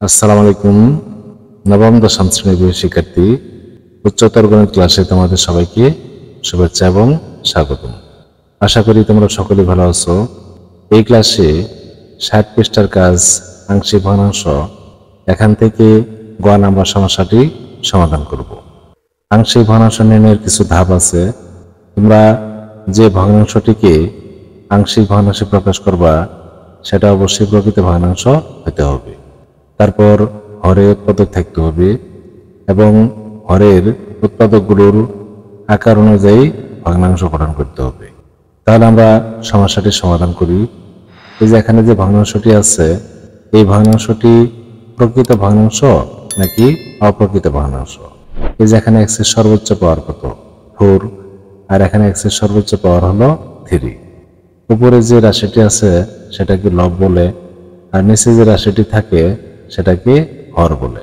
আসসালামু আলাইকুম। নবম দশম শ্রেণীর বই শিক্ষার্থী উচ্চতর গণিত ক্লাসে তোমাদের সবাইকে শুভেচ্ছা এবং স্বাগতম। আশা করি তোমরা সকলে ভালো আছো। এই ক্লাসে 60 পৃষ্ঠার কাজ আংশিক ভগ্নাংশ এখান থেকে গ নাম্বার সমস্যাটি সমাধান করব। আংশিক ভগ্নাংশ নির্ণয়ের কিছু ধাপ আছে। তোমরা যে ভগ্নাংশটিকে আংশিক ভগ্নাংশে প্রকাশ করবা সেটা অবশ্যই প্রকৃত ভগ্নাংশ হতে হবে। তারপর হরের উৎপাদক থাকতে হবে এবং হরের উৎপাদকগুলোর আকার অনুযায়ী ভগ্নাংশ গঠন করতে হবে। তাহলে আমরা সমস্যাটি সমাধান করি। এই যে এখানে যে ভগ্নাংশটি আছে, এই ভগ্নাংশটি প্রকৃত ভগ্নাংশ নাকি অপ্রকৃত ভগ্নাংশ? এই যে এখানে এক্স এর সর্বোচ্চ পাওয়ার কত? 4, আর এখানে এক্স এর সর্বোচ্চ পাওয়ার হলো 3। উপরে যে রাশিটি আছে সেটাকে লব বলে, আর নিচে যে রাশিটি থাকে সেটাকে হর বলে।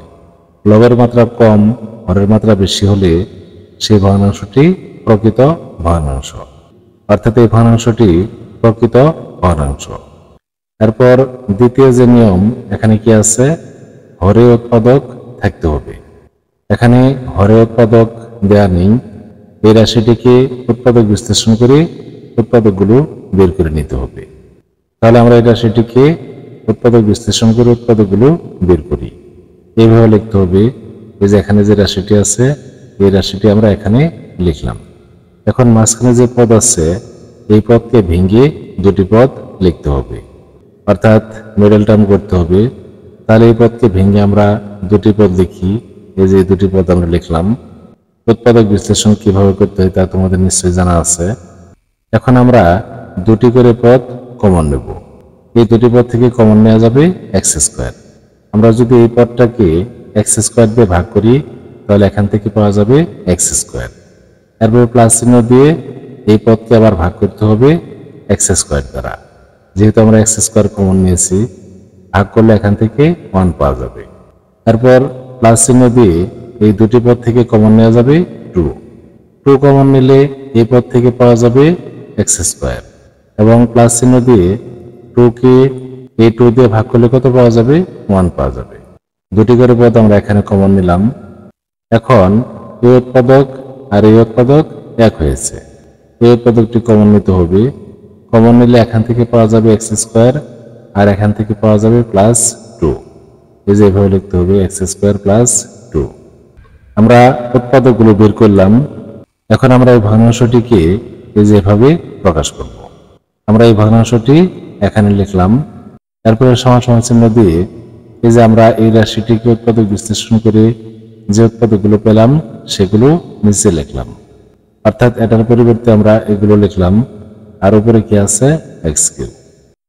লবের মাত্রা কম, হরের মাত্রা বেশি হলে সেই ভগ্নাংশটি প্রকৃত ভগ্নাংশ, অর্থাৎ এই ভগ্নাংশটি প্রকৃত ভগ্নাংশ। এরপর দ্বিতীয় যে নিয়ম, এখানে কি আছে? হরে উৎপাদক থাকতে হবে। এখানে হরে উৎপাদক দেয়া নেই। এই রাশিটিকে উৎপাদক বিশ্লেষণ করে উৎপাদকগুলো বের করে নিতে হবে। তাহলে আমরা এই রাশিটিকে উৎপাদক বিশ্লেষণ করে উৎপাদকগুলো বের করি। এইভাবে লিখতে হবে। এই যে এখানে যে রাশিটি আছে, এই রাশিটি আমরা এখানে লিখলাম। এখন মাঝখানে যে পদ আছে, এই পদকে ভেঙে দুটি পদ লিখতে হবে, অর্থাৎ মিডল টার্ম করতে হবে। তাহলে এই পদকে ভেঙে আমরা দুটি পদ লিখি। এই যে দুটি পদ আমরা লিখলাম। উৎপাদক বিশ্লেষণ কিভাবে করতে হয় তা তোমাদের নিশ্চয়ই জানা আছে। এখন আমরা দুটি করে পদ কমন নেব। এই দুটি পদ থেকে কমন নেওয়া যাবে এক্স স্কোয়ার। আমরা যদি এই পদটাকে এক্স স্কোয়ার দিয়ে ভাগ করি তাহলে এখান থেকে পাওয়া যাবে এক্স স্কোয়ার। এরপরে প্লাস চিহ্ন দিয়ে এই পদকে আবার ভাগ করতে হবে এক্স স্কোয়ার দ্বারা। যেহেতু আমরা এক্স স্কোয়ার কমন নিয়েছি, ভাগ করলে এখান থেকে 1 পাওয়া যাবে। তারপর প্লাস চিহ্ন দিয়ে এই দুটি পদ থেকে কমন নেওয়া যাবে 2 কমন নিলে এই পদ থেকে পাওয়া যাবে এক্স স্কোয়ার, এবং প্লাস চিহ্ন দিয়ে 2 কে এই 2 দিয়ে ভাগ করলে কত পাওয়া যাবে? 1 পাওয়া যাবে। দুটি করে পদ আমরা এখানে কমন নিলাম। এখন এই উৎপাদক আর এই উৎপাদক এক হয়েছে। এই উৎপাদকটি কমন নিতে হবে। কমন নিলে এখান থেকে পাওয়া যাবে এক্স স্কোয়ার, আর এখান থেকে পাওয়া যাবে +2। এই যে এভাবে লিখতে হবে এক্স স্কোয়ার +2। আমরা উৎপাদকগুলো বের করলাম। এখন আমরা এই ভগ্নাংশটিকে এই যে এভাবে প্রকাশ করব। আমরা এই ভগ্নাংশটি এখানে লিখলাম। তারপরে সমান সমান চিহ্ন দিয়ে এই যে আমরা এই রাশিটিকে উৎপাদক বিশ্লেষণ করে যে উৎপাদকগুলো পেলাম সেগুলো নিচে লিখলাম, অর্থাৎ এটার পরিবর্তে আমরা এগুলো লিখলাম। আর উপরে কি আছে? X cube.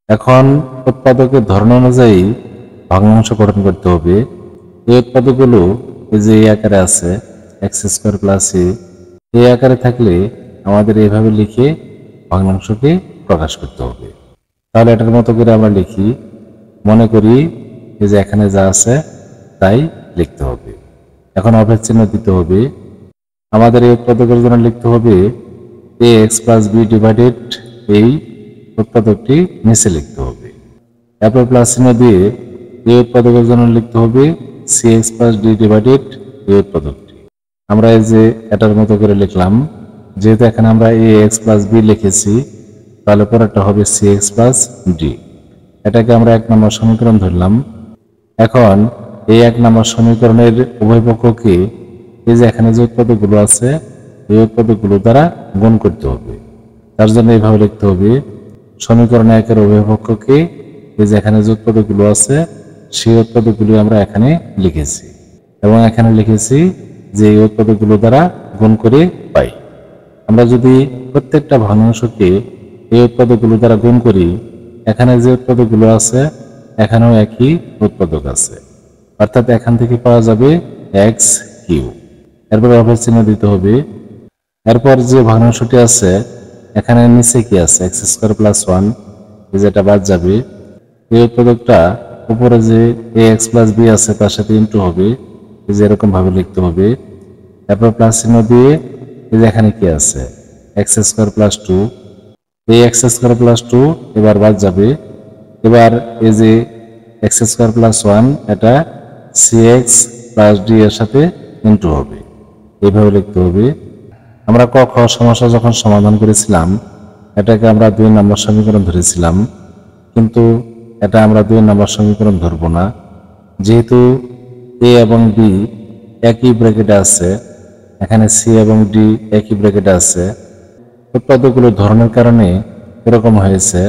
এখন উৎপাদকের ধরন অনুযায়ী ভগ্নাংশ গঠন করতে হবে। এই উৎপাদকগুলো এই যে এই আকারে আছে, এক্স স্কোয়ার প্লাস এই আকারে থাকলে আমাদের এইভাবে লিখে ভগ্নাংশকে প্রকাশ করতে হবে। তাহলে এটার মতো করে আমরা লিখি। মনে করি এই যে এখানে যা আছে তাই লিখতে হবে। এখন অভেদ চিহ্ন দিতে হবে। আমাদের এই উৎপাদকের জন্য লিখতে হবে ax + b ডিভাইডেড, এই উৎপাদকটি নিচে লিখতে হবে। এরপর প্লাস চিহ্ন দিয়ে এই উৎপাদকের জন্য লিখতে হবে cx + d ডিভাইডেড, এই উৎপাদকটি আমরা এই যে এটার মতো করে লিখলাম। যেহেতু এখানে আমরা ax + b লিখেছি, তাহলে পরেরটা হবে cx + d। এটাকে আমরা 1 নম্বর সমীকরণ ধরলাম। এখন এই 1 নম্বর সমীকরণের উভয় পক্ষকে এই যে এখানে যে উৎপাদকগুলো আছে এই উৎপাদকগুলো দ্বারা গুণ করতে হবে। তার জন্য এইভাবে লিখতে হবে সমীকরণ 1 এর উভয় পক্ষকে এই যে এখানে যে উৎপাদকগুলো আছে সেই উৎপাদকগুলো আমরা এখানে লিখেছি, এবং এখানে লিখেছি যে এই উৎপাদকগুলো দ্বারা গুণ করে পাই। আমরা যদি প্রত্যেকটা ভগ্নাংশকে এই উৎপাদকগুলো দ্বারা গুণ করি, এখানে যে উৎপাদকগুলো আছে এখানেও একই উৎপাদক আছে, অর্থাৎ এখান থেকে পাওয়া যাবে এক্স কিউ। এরপর অভেদ চিহ্ন দিতে হবে। এরপর যে ভগ্নাংশটি আছে এখানে নিচে কি আছে? এক্স স্কোয়ার +1, যেটা বাদ যাবে। এই উৎপাদকটা উপরে যে ax + b আছে তার সাথে ইন্টু হবে, এই যে এরকম ভাবে লিখতে হবে। এরপর প্লাস চিহ্ন দিয়ে এই যে এখানে কি আছে? এক্স স্কোয়ার +2, এই এক্স স্কোয়ার +2 এবার বাদ যাবে। এবার এই যে এক্স স্কোয়ার +1 এটা সিএক্স প্লাস ডি এর সাথে ইন্টু হবে, এইভাবে লিখতে হবে। আমরা ক খ সমস্যা যখন সমাধান করেছিলাম এটাকে আমরা 2 নম্বর সমীকরণ ধরেছিলাম, কিন্তু এটা আমরা 2 নম্বর সমীকরণ ধরব না, যেহেতু এ এবং বি একই ব্র্যাকেটে আছে, এখানে সি এবং ডি একই ব্র্যাকেটে আছে, উৎপাদকগুলোর ধরনের কারণে এরকম হয়েছে,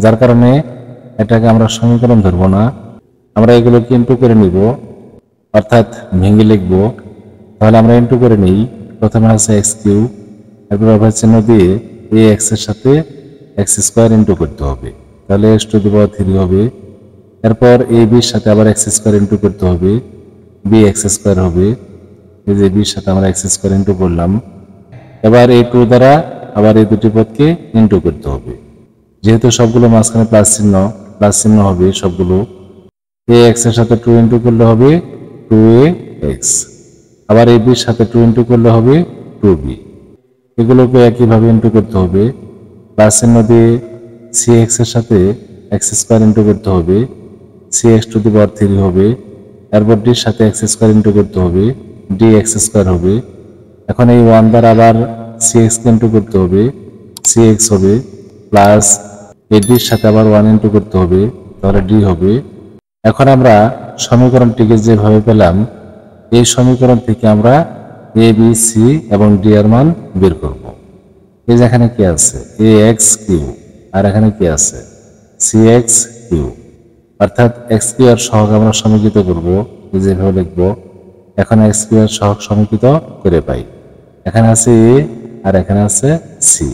যার কারণে এটাকে আমরা সমীকরণ ধরব না, আমরা এগুলোকে ইন্টু করে নিব, অর্থাৎ ভেঙে লিখব। তাহলে আমরা ইন্টু করে নিই। প্রথমে আছে এক্স কিউ, এরপর অভাব চিহ্ন দিয়ে এ এক্স এর সাথে এক্স স্কোয়ার ইন্টু করতে হবে, তাহলে এক্স টু দি পাওয়ার 3 হবে। এরপর এ বির সাথে আবার এক্স স্কোয়ার ইন্টু করতে হবে, বি এক্স স্কোয়ার হবে। এই যে বির সাথে আমরা এক্স স্কোয়ার ইন্টু করলাম। এবার এই 2 দ্বারা আবার এই দুটি পদকে ইন্টু করতে হবে, যেহেতু সবগুলো মাঝখানে প্লাস চিহ্ন হবে সবগুলো। এ এক্স এর সাথে 2 ইন্টু করলে হবে 2a এক্স, আবার এই বির সাথে 2 ইন্টু করলে হবে 2b। এগুলোকে একইভাবে ইন্টু করতে হবে। প্লাস চিহ্ন দিয়ে সি এক্স এর সাথে এক্স স্কোয়ার ইন্টু করতে হবে, সি এক্স টু দি পাওয়ার 3 হবে। এরপর ডির সাথে এক্স স্কোয়ার ইন্টু করতে হবে, ডি এক্স স্কোয়ার হবে। এখন এই 1 দ্বারা আবার সি এক্স ইন্টু করতে হবে, সি এক্স হবে, প্লাস এই ডির সাথে আবার 1 ইন্টু করতে হবে, তাহলে ডি হবে। এখন আমরা সমীকরণটিকে যেভাবে পেলাম এই সমীকরণ থেকে আমরা এ বি সি এবং ডি এর মান বের করব। এই যে এখানে কি আছে এ এক্স কিউ, আর এখানে কি আছে সি এক্স কিউ, অর্থাৎ এক্স কিউ এর সহগ আমরা সমীকৃত করব, যেভাবে লিখব। এখন এক্স কিউ এর সহগ সমীকৃত করে পাই, এখানে আছে এ আর এখানে আছে সি,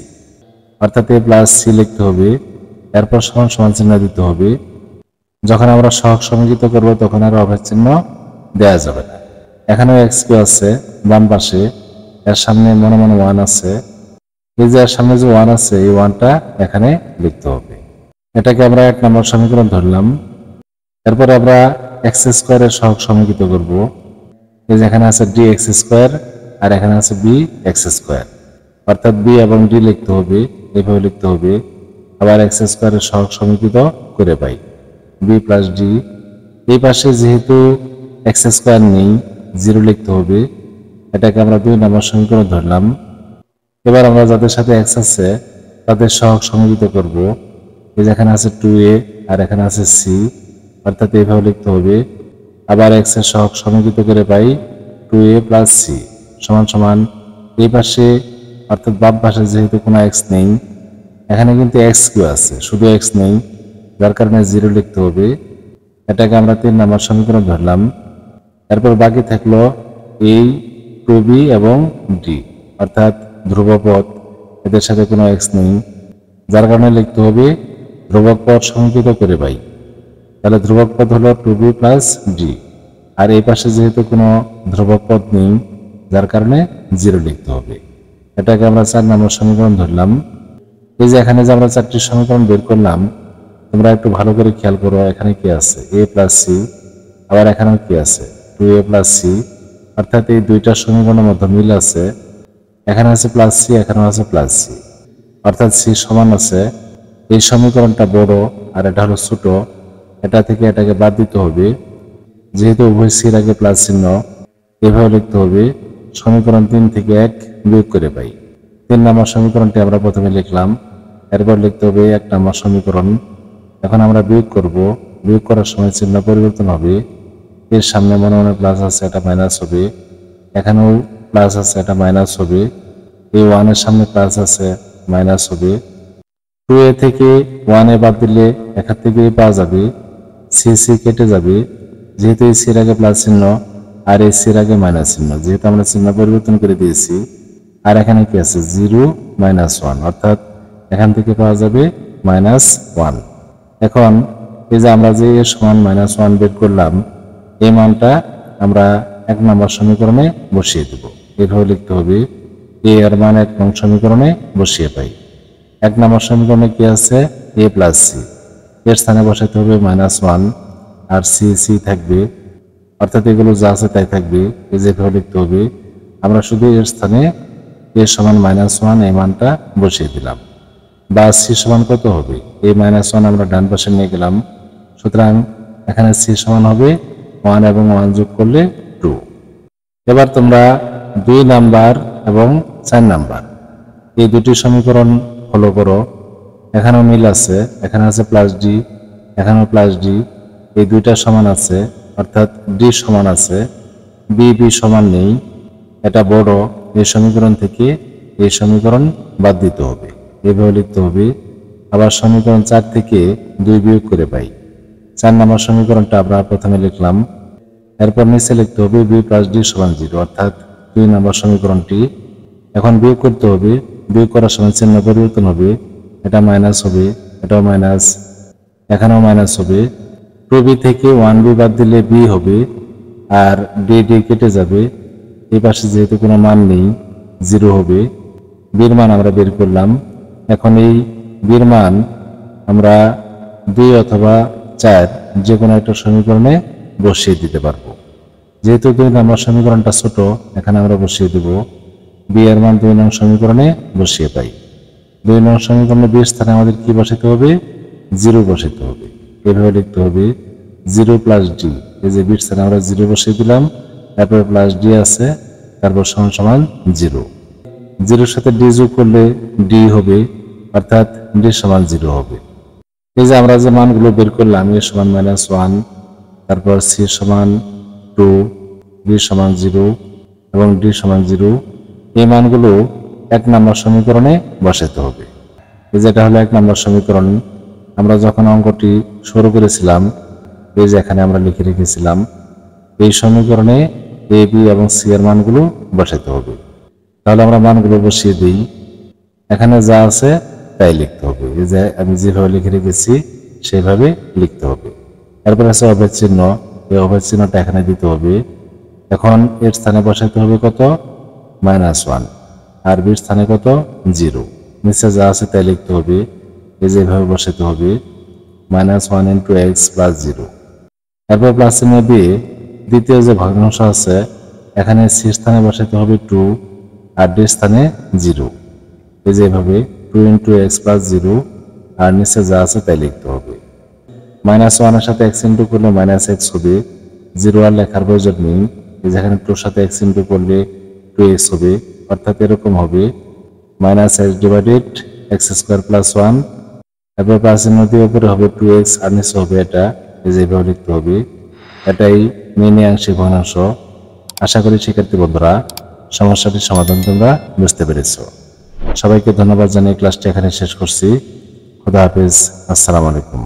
অর্থাৎ এ প্লাস সি লিখতে হবে। এরপর সমান সমান চিহ্ন দিতে হবে। যখন আমরা সহগ সমীকৃত করব তখন আর অভাব চিহ্ন দেওয়া যাবে না। এখানেও এক্স কিউ আছে বাম পাশে, এর সামনে মনে মনে 1 আছে, এই যে এর সামনে যে 1 আছে এই 1টা এখানে লিখতে হবে। এটাকে আমরা 1 নম্বর সমীকরণ ধরলাম। এরপর আমরা এক্স স্কোয়ারের সহগ সমীকৃত করব। এই যে এখানে আছে ডি এক্স স্কোয়ার আর এখানে আছে বি এক্স স্কোয়ার, অর্থাৎ বি এবং ডি লিখতে হবে, এইভাবে লিখতে হবে। আবার এক্স স্কোয়ারের সহগ সমীকৃত করে পাই বি প্লাস ডি। এই পাশে যেহেতু এক্স স্কোয়ার নেই 0 লিখতে হবে, এটাকে আমরা 2 নম্বর সমীকরণ ধরলাম। এবার আমরা যাদের সাথে এক্স আছে তাদের সহগ সমীকৃত করব। এই যে এখানে আছে 2a আর এখানে আছে সি, অর্থাৎ এইভাবে লিখতে হবে। আবার এক্স এর সহগ সমীকৃত করে পাই 2a প্লাস সি সমান সমান এই পাশে, অর্থাৎ বাম পাশে যেহেতু কোনো এক্স নেই, এখানে কিন্তু এক্স কিউ আছে, শুধু এক্স নেই, যার কারণে 0 লিখতে হবে। এটাকে আমরা 3 নম্বর সমীকরণ ধরলাম। এরপর বাকি থাকলো এই 2b এবং ডি, অর্থাৎ ধ্রুবক পদ, এদের সাথে কোনো এক্স নেই, যার কারণে লিখতে হবে ধ্রুবক পদ সমীকৃত করে পাই। তাহলে ধ্রুবক পদ হলো 2b প্লাস ডি, আর এই পাশে যেহেতু কোনো ধ্রুবক পদ নেই যার কারণে 0 লিখতে হবে। এটাকে আমরা 4 নম্বর সমীকরণ ধরলাম। এই যে এখানে যে আমরা 4টি সমীকরণ বের করলাম, তোমরা একটু ভালো করে খেয়াল করো, এখানে কি আছে এ প্লাস সি, আবার এখানেও কি আছে 2a প্লাস সি, অর্থাৎ এই দুইটা সমীকরণের মধ্যে মিল আছে। এখানে আছে প্লাস সি, এখানেও আছে প্লাস সি, অর্থাৎ সি সমান আছে। এই সমীকরণটা বড় আর এটা হলো ছোট, এটা থেকে এটাকে বাদ দিতে হবে, যেহেতু উভয় সির আগে প্লাস চিহ্ন। এভাবে লিখতে হবে সমীকরণ 3 থেকে 1 বিয়োগ করে পাই। 3 নম্বর সমীকরণটি আমরা প্রথমে লিখলাম, এরপর লিখতে হবে 1 নম্বর সমীকরণ। এখন আমরা বিয়োগ করব, বিয়োগ করার সময় চিহ্ন পরিবর্তন হবে। এর সামনে মনে মনে প্লাস আছে, এটা মাইনাস হবে, এখানেও প্লাস আছে, এটা মাইনাস হবে, এই 1 এর সামনে প্লাস আছে, মাইনাস হবে। 2a থেকে 1 বাদ দিলে এখান থেকে পাওয়া যাবে, সি সি কেটে যাবে, যেহেতু এই সির আগে প্লাস চিহ্ন আর এই সির আগে মাইনাস চিহ্ন, যেহেতু আমরা চিহ্ন পরিবর্তন করে দিয়েছি। আর এখানে কি আছে 0 -1, অর্থাৎ এখান থেকে পাওয়া যাবে -1। এখন এই যে আমরা যে এ সমান -1 বের করলাম, এই মানটা আমরা 1 নম্বর সমীকরণে বসিয়ে দেব। এভাবে লিখতে হবে এ এর মান 1 নং সমীকরণে বসিয়ে পাই। 1 নম্বর সমীকরণে কি আছে এ প্লাস সি, এর স্থানে বসাতে হবে -1 আর সি সি থাকবে, অর্থাৎ এগুলো যা আছে তাই থাকবে। এই যেভাবে লিখতে হবে, আমরা শুধু এর স্থানে এ সমান -1 এই মানটা বসিয়ে দিলাম। বা সি সমান কত হবে, এই -1 আমরা ডান পাশে নিয়ে গেলাম, সুতরাং এখানে সি সমান হবে 1 এবং 1 যোগ করলে 2। এবার তোমরা 2 নাম্বার এবং 4 নাম্বার এই দুটি সমীকরণ ফলো করো। এখানেও মিল আছে, এখানে আছে প্লাস ডি, এখানেও প্লাস ডি, এই দুইটা সমান আছে, অর্থাৎ ডি সমান আছে, বি বি সমান নেই। এটা বড়, এই সমীকরণ থেকে এই সমীকরণ বাদ দিতে হবে, এভাবে লিখতে হবে। আবার সমীকরণ 4 থেকে 2 বিয়োগ করে পাই। 4 নম্বর সমীকরণটা আমরা প্রথমে লিখলাম, এরপর নিচে লিখতে হবে বি প্লাস ডি সমান 0, অর্থাৎ 2 নম্বর সমীকরণটি। এখন বিয়োগ করতে হবে, বিয়োগ করার সময় চিহ্ন পরিবর্তন হবে, এটা মাইনাস হবে, এটাও মাইনাস, এখানেও মাইনাস হবে। 2b থেকে 1b বাদ দিলে b হবে, আর ডি ডি কেটে যাবে। এই পাশে যেহেতু কোনো মান নেই, 0 হবে। বির মান আমরা বের করলাম। এখন এই বির মান আমরা 2 অথবা 4 যে কোনো একটা সমীকরণে বসিয়ে দিতে পারবো। যেহেতু 2 নম্বর সমীকরণটা ছোট, এখানে আমরা বসিয়ে দেব। বি এর মান 2 নং সমীকরণে বসিয়ে পাই। 2 নং সমীকরণে বি স্থানে আমাদের কি বসাতে হবে? 0 বসাতে হবে। এভাবে লিখতে হবে 0 প্লাস ডি। এই যে বি স্থানে আমরা 0 বসিয়ে দিলাম, তারপরে প্লাস ডি আছে, তারপর সমান সমান 0। 0 সাথে ডি যোগ করলে ডি হবে, অর্থাৎ ডি সমান 0 হবে। এই যে আমরা যে মানগুলো বের করলাম, এ সমান -1, তারপর সি সমান 2, বি সমান 0 এবং ডি সমান 0, এই মানগুলো 1 নম্বর সমীকরণে বসাতে হবে। এই যেটা হলো 1 নম্বর সমীকরণ। আমরা যখন অঙ্কটি শুরু করেছিলাম, এই যে এখানে আমরা লিখে রেখেছিলাম, এই সমীকরণে এ বি এবং সি এর মানগুলো বসাতে হবে। তাহলে আমরা মানগুলো বসিয়ে দিই। এখানে যা আছে তাই লিখতে হবে, এই যে আমি যেভাবে লিখে রেখেছি সেভাবে লিখতে হবে। এরপর আছে অভেদ চিহ্ন, এই অভেদ চিহ্নটা এখানে দিতে হবে। এখন এর স্থানে বসাতে হবে কত? -1, আর বির স্থানে কত? 0। নিচে যা আছে তাই লিখতে হবে, এই যে এভাবে বসাতে হবে, -1 × x + 0। এরপর প্লাস চিহ্ন দিয়ে দ্বিতীয় যে ভগ্নাংশ আছে, এখানে সি স্থানে বসাতে হবে 2, আর ডি স্থানে 0। এই যে এভাবে 2 × x + 0, আর নিচে যা আছে তাই লিখতে হবে। -1 এর সাথে x ইন্টু করলে -x হবে, 0 আর লেখার প্রয়োজন নেই। এই যেখানে 2 এর সাথে x ইন্টু করলে 2x হবে, অর্থাৎ এরকম হবে -x / x² + 1। এরপর প্লাস চিহ্ন দিয়ে উপরে হবে 2x, আর নিচে হবে এটা, এই যে এভাবে লিখতে হবে। এটাই মেনে আংশিক ভগ্নাংশ। আশা করি শিক্ষার্থী বন্ধুরা সমস্যাটির সমাধান তোমরা বুঝতে পেরেছো। সবাইকে ধন্যবাদ জানিয়ে ক্লাসটি এখানে শেষ করছি। খুদা হাফেজ, আসসালামু আলাইকুম।